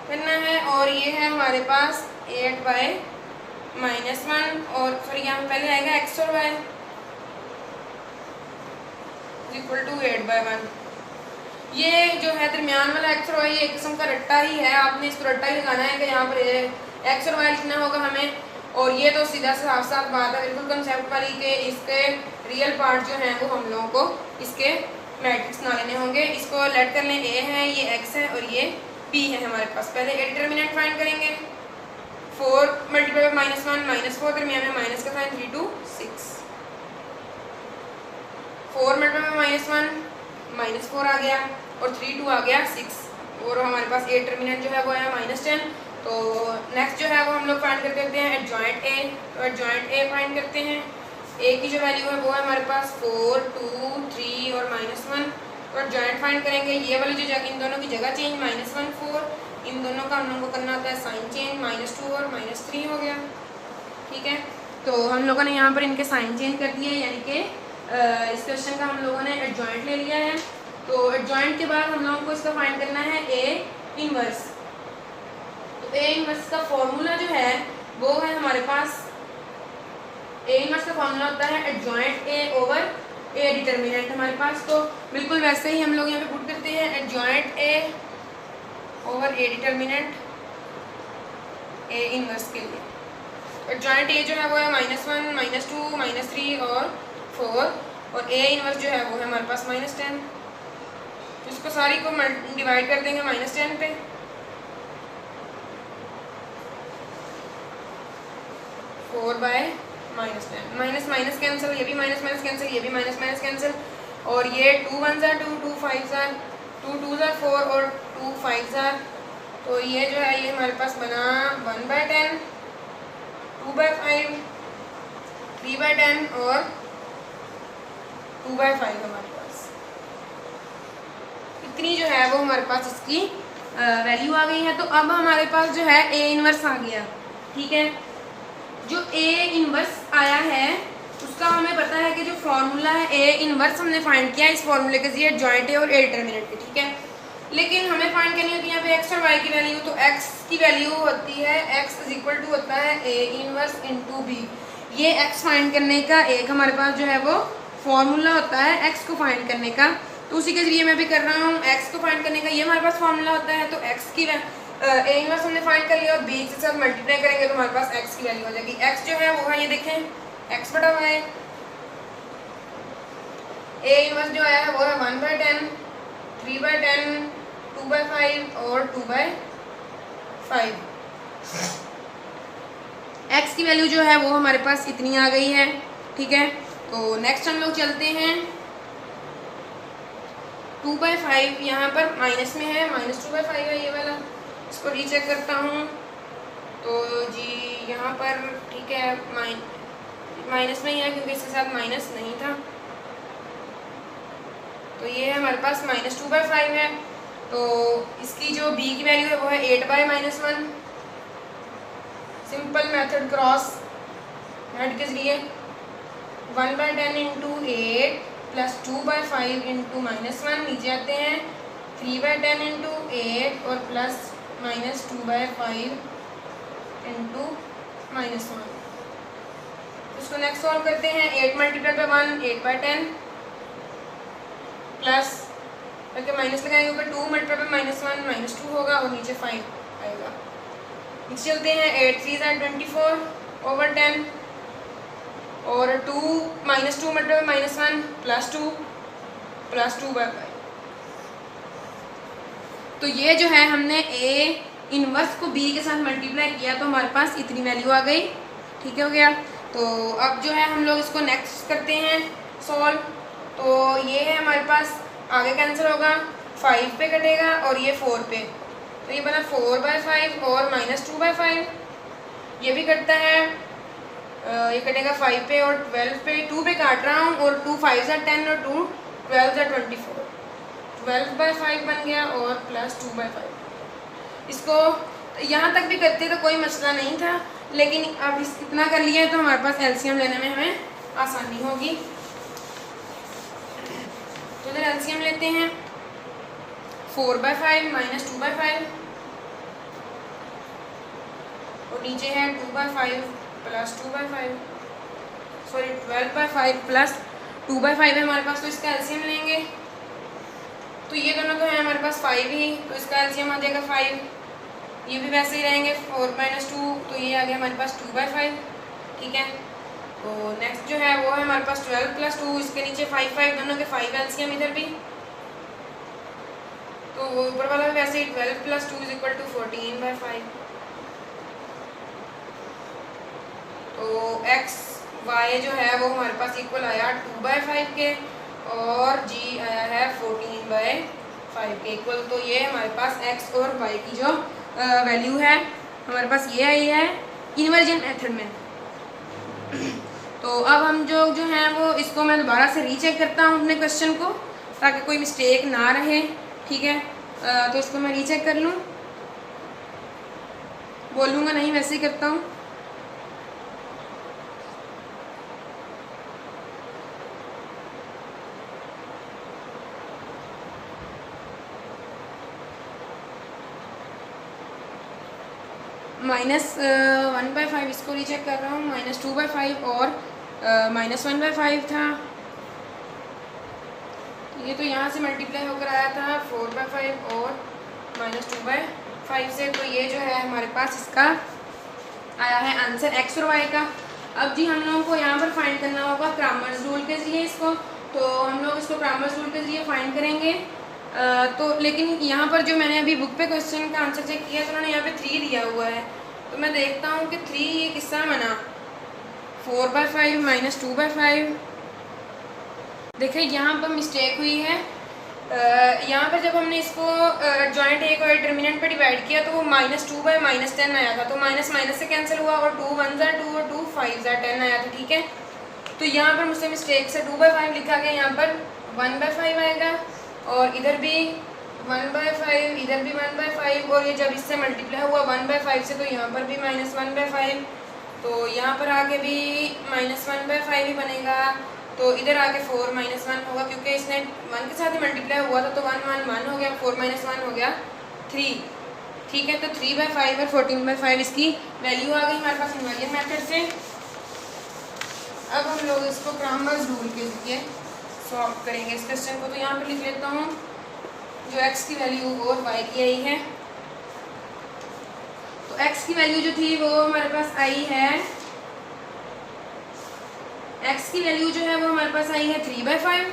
Speaker 1: करना है। और ये है हमारे पास 8/-1 और फिर यहाँ पहले आएगा x और y = 8/1। ये जो है दरमियान वाला x और y एक किस्म का रट्टा ही है। आपने इसको रट्टा ही लगाना है कि यहाँ पर x और y लिखना होगा हमें। और ये तो सीधा साफ साफ बात है बिल्कुल कंसेप्ट वाली के इसके रियल पार्ट जो हैं वो हम लोगों को इसके मैट्रिक्स ना लेने होंगे। इसको लेट कर लें, a है, ये x है और ये b है हमारे पास। पहले a डिटर्मिनेंट फाइंड करेंगे। 4 × -1 -4 दरमियान में माइनस का साइन 3 2 6। 4 × -1 -4 आ गया और 3 2 आ गया 6 और हमारे पास a डिटर्मिनेंट जो है वो है -10। तो नेक्स्ट जो है वो हम लोग फाइंड कर करते हैं एडजॉइंट a। तो एडजॉइंट a फाइंड करते हैं। a की जो वैल्यू है वो है हमारे पास 4 2 3 और -1। तो एडजॉइंट फाइंड करेंगे। ये वाली जो जगह, इन दोनों की जगह चेंज -1 4, इन दोनों का हम लोगों को करना होता है साइन चेंज -2 और -3 हो गया। ठीक है, तो हम लोगों ने यहाँ पर इनके साइन चेंज कर दिए, यानी कि इस क्वेश्चन का हम लोगों ने एडजॉइंट ले लिया है। तो एडजॉइंट के बाद हम लोगों को इसका फाइंड करना है a इनवर्स। तो a इनवर्स का फॉर्मूला जो है वो है हमारे पास, a इनवर्स का फॉर्मूला होता है adjoint a over a determinant हमारे पास। तो बिल्कुल वैसे ही हम लोग यहाँ पे पुट करते हैं adjoint a over a determinant a inverse के लिए। एडजॉइंट a जो है वो है -1 -2 -3 और 4 और a इनवर्स जो है वो है हमारे पास -10। तो इसको सारी को डिवाइड कर देंगे -10 पे। 4/-10 माइनस कैंसिल, ये भी माइनस कैंसिल, ये भी माइनस कैंसिल और ये 2 1 2 2 5 2 2 4 और 2 5। तो ये जो है ये हमारे पास बना 1/10, 2/5, 3/10 और 2/5 हमारे पास। इतनी जो है वो हमारे पास इसकी वैल्यू आ गई है। तो अब हमारे पास जो है a इनवर्स आ गया। ठीक है, जो a इनवर्स आया है उसका हमें पता है कि जो फॉर्मूला है a इनवर्स हमने फाइंड किया इस फॉर्मूले के जरिए जॉइंट a और a डिटर्मिनेंट के। ठीक है, लेकिन हमें फाइंड करनी होती है यहाँ पे x और y की वैल्यू। तो x की वैल्यू होती है x = होता है a इनवर्स × b। ये x फाइंड करने का एक हमारे पास जो है वो फॉर्मूला होता है x को फाइंड करने का। तो उसी के जरिए मैं भी कर रहा हूँ। x को फाइंड करने का ये हमारे पास फॉर्मूला होता है। तो x की a इनवर्स हमने फाइंड कर लिया और b के साथ मल्टीप्लाई करेंगे तो हमारे पास x की वैल्यू हो जाएगी। x जो है वो है ये देखें x/y। a इनवर्स जो आया है वो है 1/10, 3/10, 2/5 और 2/5। x की वैल्यू जो है वो हमारे पास इतनी आ गई है। ठीक है, तो नेक्स्ट हम लोग चलते हैं 2/5। यहाँ पर माइनस में है, -2/5 है ये वाला। इसको रीचेक करता हूँ तो जी यहाँ पर ठीक है माइनस में ही है क्योंकि इसके साथ माइनस नहीं था। तो ये हमारे पास -2/5 है। तो इसकी जो b की वैल्यू है वो है 8/-1। सिंपल मेथड क्रॉस हेड के जरिए 1/10 × 8 + 2/5 × -1 नीचे आते हैं 3/10 × 8 और प्लस -2/5 × -1। इसको नेक्स्ट सॉल्व करते हैं। 8 × 1 8/10 प्लस करके माइनस लगाएंगे ऊपर 2 × -1 -2 होगा और नीचे 5 आएगा। नीचे चलते हैं 8 3 24/10 और 2 -2 मतलब -1 +2 तो ये जो है हमने ए इनवर्स को बी के साथ मल्टीप्लाई किया तो हमारे पास इतनी वैल्यू आ गई। ठीक है, हो गया। तो अब जो है हम लोग इसको नेक्स्ट करते हैं सॉल्व। तो ये है हमारे पास, आगे कैंसिल होगा, 5 पे कटेगा और ये 4 पे, तो ये बना 4/5 और -2/5। ये भी कटता है, ये कटेगा 5 पे और 12 पे, 2 पे काट रहा हूँ और 2 5 = 10 और 2 12 = 24, 12/5 बन गया और +2/5। इसको यहाँ तक भी करते तो कोई मसला नहीं था, लेकिन अब इस इतना कर लिया है तो हमारे पास एलसीएम लेने में हमें आसानी होगी। तो इधर एलसीएम लेते हैं, 4/5 -2/5 और नीचे है 2/5 +2/5, सॉरी 12/5 +2/5 है हमारे पास। तो इसका एलसीएम लेंगे तो ये दोनों तो है हमारे पास 5 ही, तो इसका एलसीएम आ जाएगा 5। ये भी वैसे ही रहेंगे, 4 - 2, तो ये आ गया हमारे पास 2/5। ठीक है, तो नेक्स्ट जो है वो है हमारे पास 12 + 2, इसके नीचे 5 दोनों के 5 एलसीएम इधर भी, तो ऊपर वाला भी वैसे ही 12 + 2 = 14/5। तो x y जो है वो हमारे पास इक्वल आया 2/5 के और g आया है 14/5 के इक्वल। तो ये हमारे पास x और y की जो वैल्यू है हमारे पास ये आई है इन्वर्जन मेथड में। तो अब हम जो है वो इसको मैं दोबारा से रीचेक करता हूँ अपने क्वेश्चन को, ताकि कोई मिस्टेक ना रहे। ठीक है, तो इसको मैं रीचेक कर लूँ, बोलूँगा नहीं, वैसे ही करता हूँ। -1/5 इसको रीचेक कर रहा हूँ, -2/5 और -1/5 था, ये तो यहाँ से मल्टीप्लाई होकर आया था 4/5 और -2/5 से। तो ये जो है हमारे पास इसका आया है आंसर x और y का। अब जी हम लोगों को यहाँ पर फाइंड करना होगा क्रैमर्स रूल के ज़रिए इसको, तो हम लोग इसको क्रैमर्स रूल के ज़रिए फाइंड करेंगे। तो लेकिन यहाँ पर जो मैंने अभी बुक पे क्वेश्चन का आंसर चेक किया तो उन्होंने यहाँ पे 3 दिया हुआ है, तो मैं देखता हूँ कि 3 ये किस्सा बना, 4/5 -2/5। देखिए यहाँ पर मिस्टेक हुई है, यहाँ पर जब हमने इसको जॉइंट ए को डिटर्मिनेंट पे डिवाइड किया तो वो -2/-10 आया था, तो माइनस माइनस से कैंसिल हुआ और 2 1 = 2 और 2 5 = 10 आया था। ठीक है, तो यहाँ पर मुझसे मिस्टेक से 2/5 लिखा गया, यहाँ पर 1/5 आएगा और इधर भी 1/5, इधर भी 1/5 और ये जब इससे मल्टीप्लाई हुआ 1/5 से तो यहाँ पर भी -1/5, तो यहाँ पर आगे भी -1/5 ही बनेगा, तो इधर आके 4 - 1 होगा क्योंकि इसने 1 के साथ ही मल्टीप्लाई हुआ था, तो 1 1 1 हो गया, 4 - 1 हो गया 3। ठीक है, तो 3/5 और 14/5 इसकी वैल्यू आ गई हमारे पास इन्वर्जन मेथड से। अब हम लोग इसको क्रैमर्स रूल के जरिए सॉल्व करेंगे इस क्वेश्चन को। तो यहाँ पर लिख लेता हूँ जो x की वैल्यू और y की आई है। तो x की वैल्यू जो थी वो हमारे पास आई है, x की वैल्यू जो है वो हमारे पास आई है 3/5,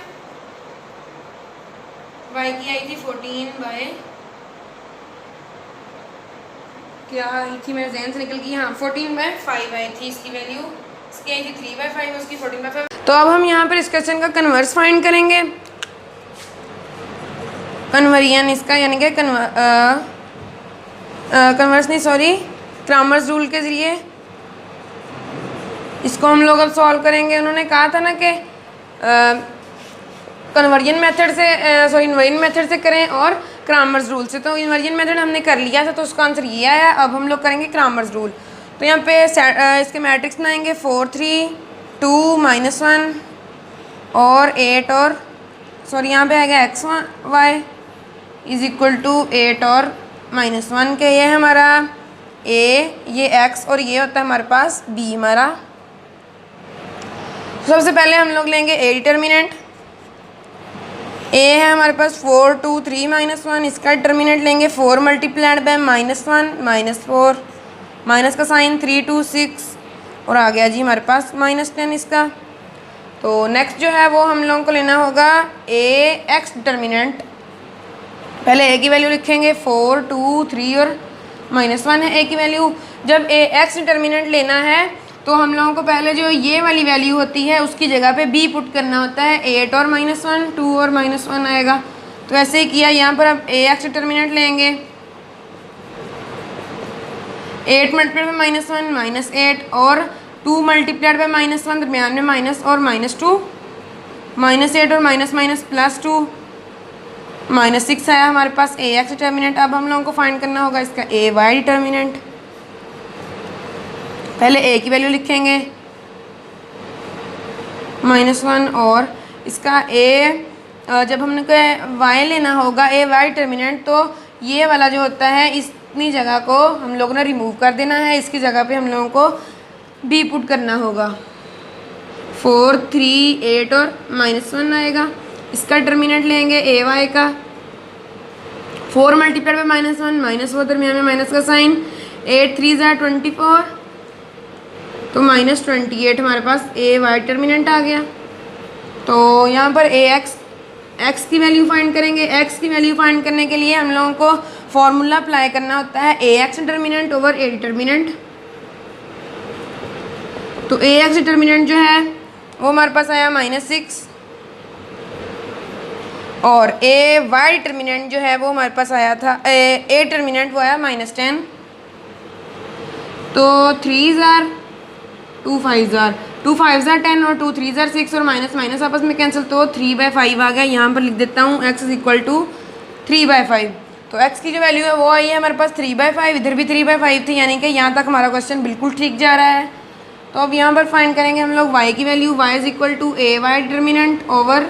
Speaker 1: y की आई थी 14/, क्या आई थी मेरे जहन से निकल गई, हाँ 14/5 आई थी इसकी वैल्यू, इसकी आई थी 3/5 उसकी 14/5। तो अब हम यहाँ पर इस क्वेश्चन का कन्वर्स फाइंड करेंगे, कन्वर्जन इसका, यानी कि कन्वर्स नहीं सॉरी क्रैमर्स रूल के ज़रिए इसको हम लोग अब सॉल्व करेंगे। उन्होंने कहा था ना कि कन्वर्जन मेथड से सॉरी इन्वर्जन मेथड से करें और क्रैमर्स रूल से, तो इन्वर्जन मेथड हमने कर लिया था तो उसका आंसर ये आया। अब हम लोग करेंगे क्रैमर्स रूल। तो यहाँ पे इसके मैट्रिक्स बनाएंगे 4 3 2 -1 और 8 और सॉरी यहाँ पे आएगा x y = 8 और -1 के, ये है हमारा a, ये x और ये होता है हमारे पास b हमारा। सबसे पहले हम लोग लेंगे a डिटर्मिनेंट, a है हमारे पास 4 2 3 -1, इसका डिटर्मिनेंट लेंगे 4 × -1 -4 माइनस का साइन 3 2 6 और आ गया जी हमारे पास -10 इसका। तो नेक्स्ट जो है वो हम लोगों को लेना होगा ए एक्स डिटर्मिनेंट। पहले ए की वैल्यू लिखेंगे 4, 2, 3 और -1 है ए की वैल्यू। जब ए एक्स डिटर्मिनेंट लेना है तो हम लोगों को पहले जो ये वाली वैल्यू होती है उसकी जगह पे बी पुट करना होता है। 8 और -1, 2 और -1 आएगा। तो ऐसे ही किया। यहाँ पर अब ए एक्स डिटर्मिनेंट लेंगे। 8 मल्टीप्लाइड बाई -1 -8 और 2 मल्टीप्लाइड बाई -1 दरमियान में माइनस और -2, -8 और +2 -6 आया हमारे पास ए एक्स डिटर्मिनेंट। अब हम लोगों को फाइंड करना होगा इसका ए वाई डिटर्मिनेंट। पहले ए की वैल्यू लिखेंगे -1 और इसका ए जब हमने वाई लेना होगा ए वाई डिटर्मिनेंट, तो ये वाला जो होता है इतनी जगह को हम लोगों ने रिमूव कर देना है। इसकी जगह पे हम लोगों को बी पुट करना होगा। 4, 3, 8 और -1 आएगा। इसका डिटर्मिनेंट लेंगे ए वाई का। 4 मल्टीप्लाइड बाई -1 -4 दरमियान में माइनस का साइन। 8 3 ज़ा 24 तो -28 हमारे पास ए वाई डिटर्मिनेंट आ गया। तो यहाँ पर ए एक्स की वैल्यू फाइंड करेंगे। एक्स की वैल्यू फाइंड करने के लिए हम लोगों को फॉर्मूला अप्लाई करना होता है A X determinant over A determinant. तो ए एक्स डिटर्मिनेंट जो है वो हमारे पास आया -6 और ए वाई डिटर्मिनेंट जो है वो हमारे पास आया था ए डिटर्मिनेंट वो आया -10। तो 3 ज़ार 2 5 ज़ार 2 5 ज़ार 10 और 2 3 ज़ार 6 और माइनस आपस में कैंसिल। तो 3/5 आ गया। यहाँ पर लिख देता हूँ x = 3/5। तो x की जो वैल्यू है वो आई है हमारे पास 3/5। इधर भी 3/5 थी, यानी कि यहाँ तक हमारा क्वेश्चन बिल्कुल ठीक जा रहा है। तो अब यहाँ पर फाइंड करेंगे हम लोग y की value. y = A Y determinant over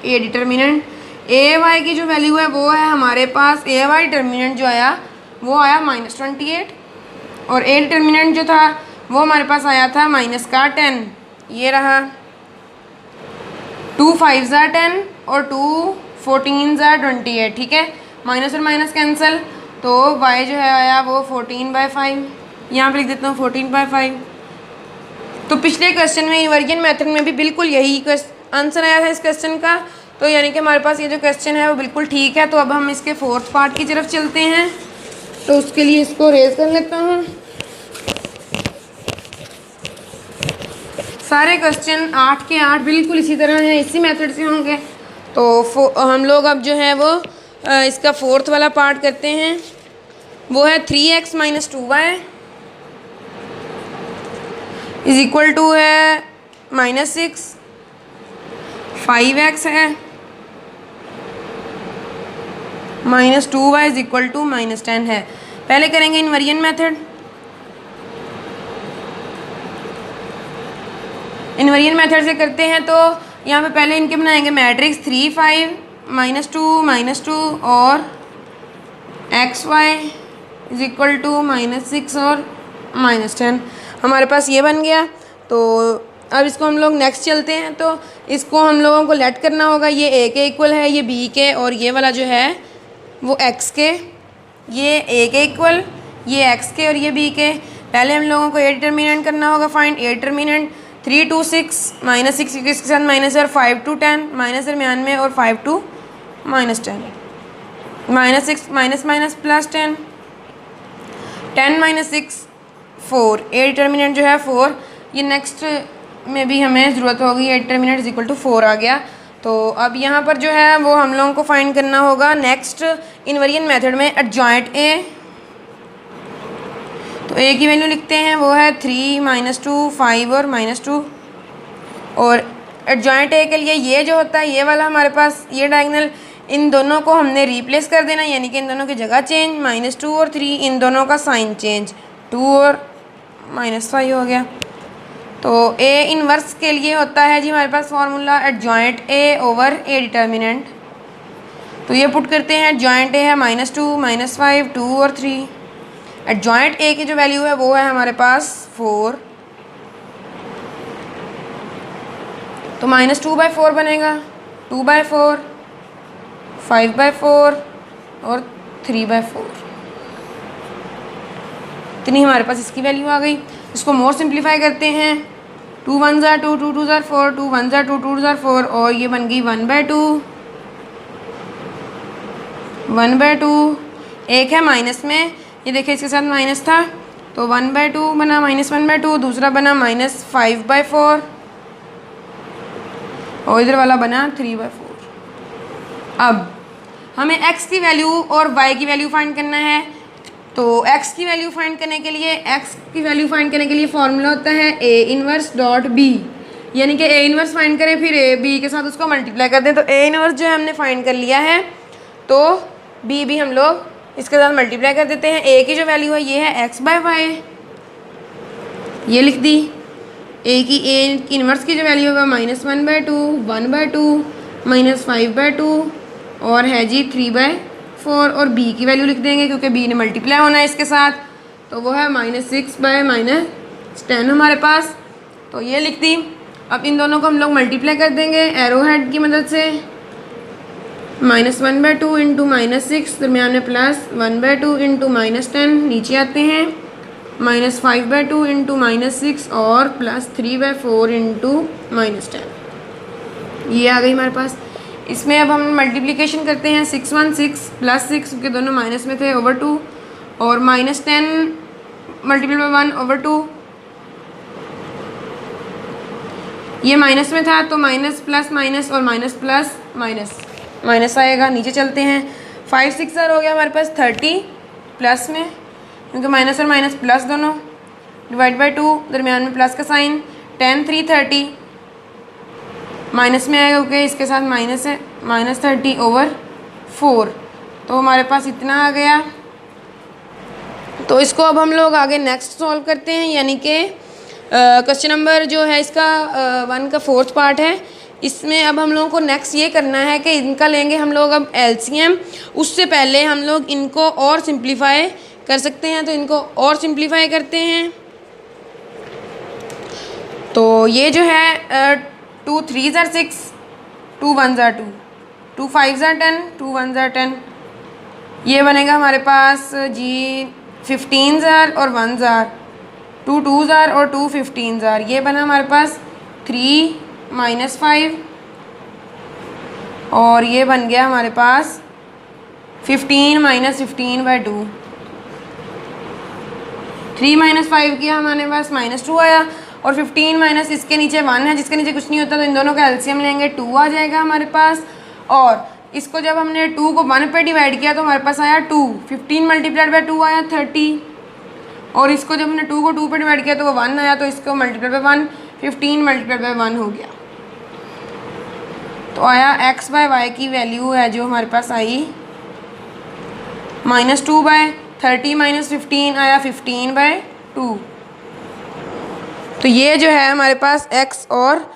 Speaker 1: A determinant. A Y की जो वैल्यू है वो है हमारे पास ए वाई डिटर्मिनेंट जो आया वो आया -28 और ए डिटर्मिनेंट जो था वो हमारे पास आया था -10। ये रहा 2 5 ज़ार 10 और 2 14 ज़ार 28। ठीक है, माइनस और माइनस कैंसिल। तो y जो है आया वो 14/5। यहाँ पर लिख देता हूँ 14/5। तो पिछले क्वेश्चन में इन्वर्जन मेथड में भी बिल्कुल यही आंसर आया था इस क्वेश्चन का। तो यानी कि हमारे पास ये जो क्वेश्चन है वो बिल्कुल ठीक है। तो अब हम इसके 4th पार्ट की तरफ चलते हैं। तो उसके लिए इसको रेज कर लेता हूँ। सारे क्वेश्चन 8 के 8 बिल्कुल इसी तरह हैं, इसी मेथड से होंगे। तो हम लोग अब जो है वो इसका 4th वाला पार्ट करते हैं। वो है 3x - 2y = है -6। 5x है -2y = -10 है। पहले करेंगे इन्वर्जन मेथड। इन्वर्जन मेथड से करते हैं तो यहाँ पे पहले इनके बनाएंगे मैट्रिक्स 3 5 -2 -2 और xy = -6 और -10 हमारे पास ये बन गया। तो अब इसको हम लोग नेक्स्ट चलते हैं। तो इसको हम लोगों को लेट करना होगा। ये a के इक्वल है, ये b के, और ये वाला जो है वो x के। ये a के इक्वल, ये x के और ये b के। पहले हम लोगों को a डिटर्मिनेंट करना होगा। Find a determinant. 3 2 6 -6 क्योंकि इसके साथ माइनस है, और 5 2 10 माइनस दरमियान में, और 5 2 -10 -6 +10 10 - 6 4। ए डिटर्मिनेंट जो है 4। ये नेक्स्ट में भी हमें ज़रूरत होगी। ए डिटर्मिनेंट = 4 आ गया। तो अब यहाँ पर जो है वो हम लोगों को फाइंड करना होगा नेक्स्ट इन्वर्जन मेथड में एडजॉइंट ए। तो ए की वैल्यू लिखते हैं वो है 3 -2 5 और -2। और एडजॉइंट ए के लिए ये जो होता है ये वाला हमारे पास ये डायगोनल, इन दोनों को हमने रिप्लेस कर देना, यानी कि इन दोनों की जगह चेंज। -2 और 3 इन दोनों का साइन चेंज, 2 और -5 हो गया। तो ए इनवर्स के लिए होता है जी हमारे पास formula adjoint A over A determinant. तो ये पुट करते हैं। एडजॉइंट ए है -2 -5 2 और 3। एडजॉइंट ए की जो वैल्यू है वो है हमारे पास 4। तो -2/4 बनेगा, 2/4 5/4 और 3/4। इतनी हमारे पास इसकी वैल्यू आ गई। इसको मोर सिंप्लीफाई करते हैं, 2 1 ज़ार 2 2 2 ज़ार 4, 2 1 ज़ार 2 2 ज़ार 4, और ये बन गई 1/2, 1/2। एक है माइनस में, ये देखिए इसके साथ माइनस था, तो 1/2 बना -1/2, दूसरा बना -5/4, और इधर वाला बना 3/4। अब हमें x की वैल्यू और y की वैल्यू फाइंड करना है। तो x की वैल्यू फाइंड करने के लिए फॉर्मूला होता है a इनवर्स डॉट b, यानी कि a इनवर्स फाइंड करें, फिर a b के साथ उसको मल्टीप्लाई कर दें। तो a इनवर्स जो है हमने फाइंड कर लिया है, तो b भी हम लोग इसके साथ मल्टीप्लाई कर देते हैं। a की जो वैल्यू है ये है x/y, ये लिख दी। a इनवर्स की जो वैल्यू होगा -1/2, 1/2, -5/2, और है जी 3/4, और b की वैल्यू लिख देंगे क्योंकि b ने मल्टीप्लाई होना है इसके साथ, तो वो है -6/-10 हमारे पास, तो ये लिख दी। अब इन दोनों को हम लोग मल्टीप्लाई कर देंगे एरो हेड की मदद से, -1/2 इंटू -6, दरमियान में +1/2 इंटू -10, नीचे आते हैं -5/2 इंटू -6, और +3/4 इंटू -10, ये आ गई हमारे पास। इसमें अब हम मल्टीप्लिकेशन करते हैं, 6 1 6 +6 क्योंकि दोनों माइनस में थे /2, और -10 मल्टीप्लाई बाय 1/2, ये माइनस में था तो माइनस प्लस माइनस और माइनस प्लस माइनस माइनस आएगा। नीचे चलते हैं, 5 6 हो गया हमारे पास 30 प्लस में, क्योंकि माइनस और माइनस प्लस दोनों, डिवाइड बाय 2, दरमियान में प्लस का साइन, 10 3 30, माइनस में आएगा क्योंकि इसके साथ माइनस है, -30/4, तो हमारे पास इतना आ गया। तो इसको अब हम लोग आगे नेक्स्ट सॉल्व करते हैं, यानी कि क्वेश्चन नंबर जो है इसका 1 का 4th पार्ट है। इसमें अब हम लोगों को नेक्स्ट ये करना है कि इनका लेंगे हम लोग अब एलसीएम। उससे पहले हम लोग इनको और सिंप्लीफाई कर सकते हैं, तो इनको और सिंप्लीफाई करते हैं। तो ये जो है 2 3 ज़ार 6, 2 1 ज़ार 2, 2 5 ज़ार 10, 2 1 ज़ार 10, ये बनेगा हमारे पास जी 15 ज़ार और 1 ज़ार, 2 2 ज़ार और 2 15 ज़ार, ये बना हमारे पास 3 -5, और ये बन गया हमारे पास 15 -15/2, 3 -5 किया हमारे पास -2 आया, और 15 माइनस इसके नीचे 1 है, जिसके नीचे कुछ नहीं होता, तो इन दोनों का एलसीएम लेंगे 2 आ जाएगा हमारे पास। और इसको जब हमने 2 को 1 पे डिवाइड किया तो हमारे पास आया 2, 15 मल्टीप्लाइड बाय 2 आया 30, और इसको जब हमने 2 को 2 पे डिवाइड किया तो वो 1 आया, तो इसको मल्टीप्लाइड बाय 1, 15 मल्टीप्लाइड बाय 1 हो गया। तो आया x/y की वैल्यू है जो हमारे पास आई -2/30 -15 आया 15/2। तो ये जो है हमारे पास x और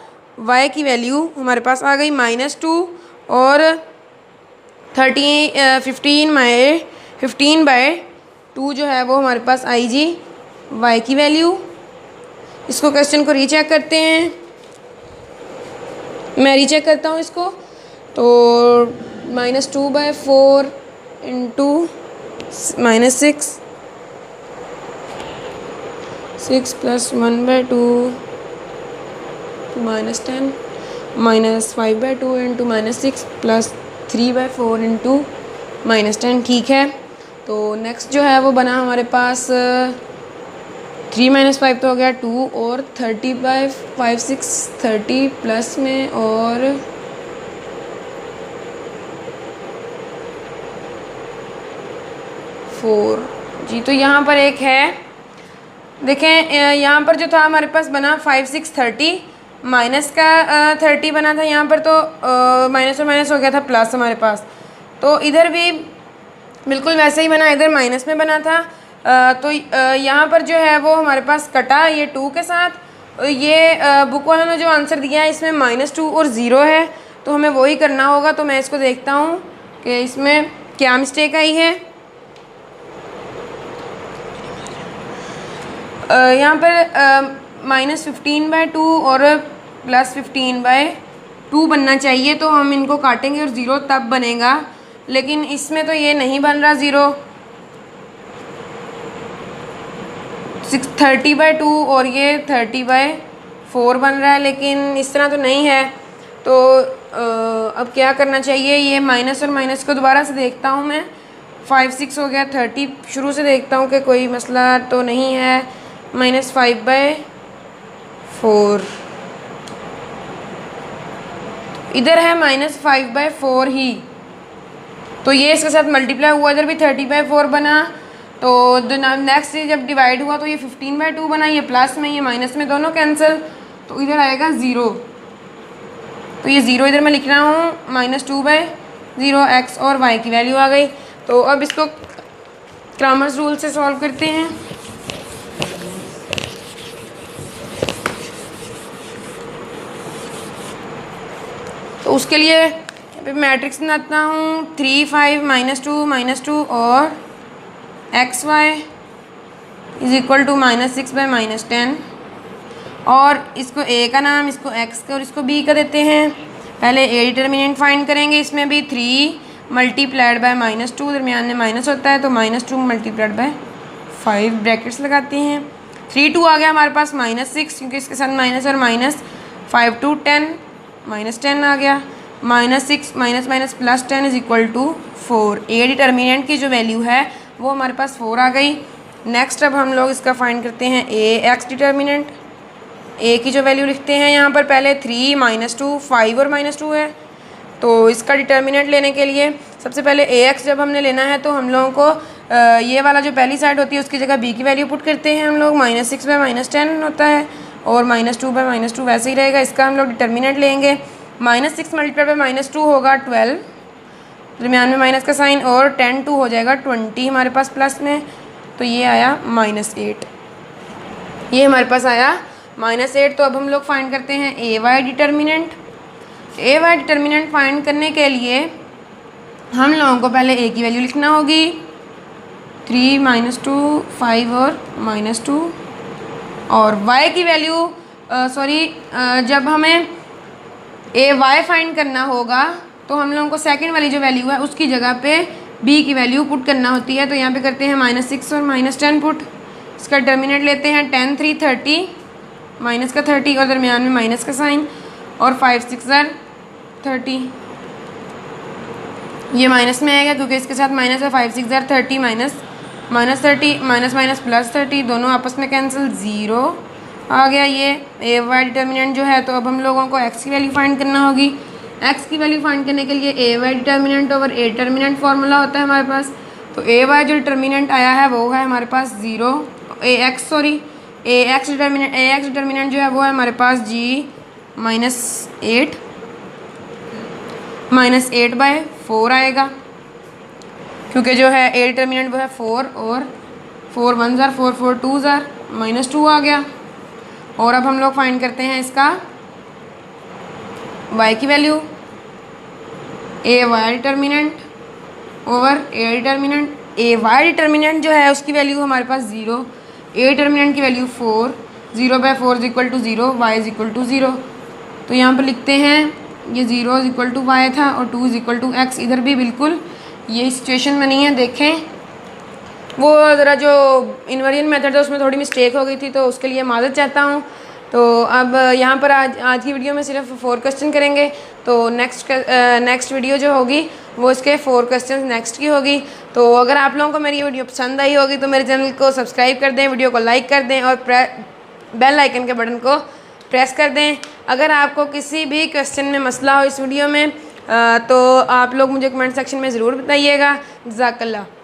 Speaker 1: y की वैल्यू हमारे पास आ गई -2 और 15/2 जो है वो हमारे पास आई जी y की वैल्यू। इसको क्वेश्चन को रीचेक करते हैं, मैं रीचेक करता हूँ इसको। तो -2/4 इंटू -6 6 + 1/2 -10 -5/2 इंटू -6 + 3/4 इंटू -10, ठीक है। तो नेक्स्ट जो है वो बना हमारे पास 3 - 5 तो हो गया 2, और 30/5 6 30 प्लस में और 4 जी। तो यहाँ पर एक है, देखें यहाँ पर जो था हमारे पास बना 5 6 30, माइनस का 30 बना था यहाँ पर, तो माइनस और माइनस हो गया था प्लस हमारे पास। तो इधर भी बिल्कुल वैसे ही बना, इधर माइनस में बना था। तो यहाँ पर जो है वो हमारे पास कटा ये 2 के साथ। ये बुक वालों ने जो आंसर दिया है इसमें -2 और 0 है, तो हमें वही करना होगा। तो मैं इसको देखता हूँ कि इसमें क्या मिस्टेक आई है। यहाँ पर -15/2 और +15/2 बनना चाहिए, तो हम इनको काटेंगे और 0 तब बनेगा, लेकिन इसमें तो ये नहीं बन रहा 0। 30/2 और ये 30/4 बन रहा है, लेकिन इस तरह तो नहीं है। तो अब क्या करना चाहिए, ये माइनस और माइनस को दोबारा से देखता हूँ मैं। 5 6 हो गया, 30 शुरू से देखता हूँ कि कोई मसला तो नहीं है। -5/4 इधर है -5/4 ही, तो ये इसके साथ मल्टीप्लाई हुआ, इधर भी 30/4 बना। तो नेक्स्ट जब डिवाइड हुआ तो ये 15/2 बना, ये प्लस में ये माइनस में दोनों कैंसिल, तो इधर आएगा 0। तो ये 0 इधर मैं लिख रहा हूँ, -2/0 x और y की वैल्यू आ गई। तो अब इसको क्रैमर्स रूल से सॉल्व करते हैं। तो उसके लिए मैट्रिक्स बनाता हूँ 3 5 -2 -2 और xy इज इक्वल टू -6/-10। और इसको a का नाम, इसको x का और इसको b का देते हैं। पहले a डिटर्मिनेंट फाइंड करेंगे, इसमें भी 3 मल्टीप्लाइड बाय -2, दरमियान में माइनस होता है तो -2 मल्टीप्लाइड बाय 5 ब्रैकेट्स लगाते हैं। 3 2 आ गया हमारे पास -6, क्योंकि इसके साथ माइनस और माइनस, 5 2 10 -10 आ गया, -6 minus plus 10 is equal to 4। A determinant की जो वैल्यू है वो हमारे पास 4 आ गई। नेक्स्ट अब हम लोग इसका फाइंड करते हैं ए एक्स डिटर्मिनेंट। ए की जो वैल्यू लिखते हैं यहाँ पर पहले 3 -2 5 और -2 है, तो इसका डिटर्मिनेंट लेने के लिए सबसे पहले ए एक्स जब हमने लेना है तो हम लोगों को ये वाला जो पहली साइड होती है उसकी जगह बी की वैल्यू पुट करते हैं हम लोग। -6/-10 होता है और -2/-2 वैसे ही रहेगा। इसका हम लोग डिटर्मिनेंट लेंगे, -6 मल्टीप्लाइड बाय -2 होगा 12, दरमियान में माइनस का साइन, और 10 2 हो जाएगा 20 हमारे पास प्लस में, तो ये आया -8। ये हमारे पास आया -8। तो अब हम लोग फाइंड करते हैं ए Y determinant. A Y determinant find करने के लिए हम लोगों को पहले ए की वैल्यू लिखना होगी, 3 -2 5 और -2, और y की वैल्यू जब हमें ए वाई फाइंड करना होगा तो हम लोगों को सेकंड वाली जो वैल्यू है उसकी जगह पे b की वैल्यू पुट करना होती है। तो यहाँ पे करते हैं -6 और -10 पुट। इसका डिटर्मिनेंट लेते हैं 10 3 30, माइनस का 30 और दरमियान में माइनस का साइन, और 5 6 30, ये माइनस में आएगा क्योंकि इसके साथ माइनस है। 5 6 30 -30 माइनस प्लस 30 दोनों आपस में कैंसिल, 0 आ गया ये ए वाई डिटर्मिनेंट जो है। तो अब हम लोगों को एक्स की वैल्यू फाइंड करना होगी। एक्स की वैल्यू फाइंड करने के लिए A Y determinant over A determinant formula होता है हमारे पास। तो ए वाई जो डिटर्मिनेंट आया है वो है हमारे पास 0, ए एक्स डिटर्मिनेंट जो है वो है हमारे पास g -8/4 आएगा, क्योंकि जो है ए डिटर्मिनेंट वो है 4 और 4 1 4 4 2 -2 आ गया। और अब हम लोग फाइंड करते हैं इसका y की value, A Y determinant over A determinant. A Y determinant जो है उसकी वैल्यू हमारे पास 0, ए डिटर्मिनेंट की value 4, 0/4 is equal to 0, y is equal to 0। तो यहाँ पर लिखते हैं ये 0 इज इक्वल टू y था और 2 इज इक्वल टू x। इधर भी बिल्कुल यही सिचुएशन बनी है। देखें वो ज़रा जो इन्वर्जन मेथड है उसमें थोड़ी मिस्टेक हो गई थी, तो उसके लिए माज़रत चाहता हूँ। तो अब यहाँ पर आज की वीडियो में सिर्फ 4 क्वेश्चन करेंगे। तो नेक्स्ट वीडियो जो होगी वो इसके 4 क्वेश्चन नेक्स्ट की होगी। तो अगर आप लोगों को मेरी ये वीडियो पसंद आई होगी तो मेरे चैनल को सब्सक्राइब कर दें, वीडियो को लाइक कर दें और बेल आइकन के बटन को प्रेस कर दें। अगर आपको किसी भी क्वेश्चन में मसला हो इस वीडियो में तो आप लोग मुझे कमेंट सेक्शन में ज़रूर बताइएगा। जज़ाकल्लाह।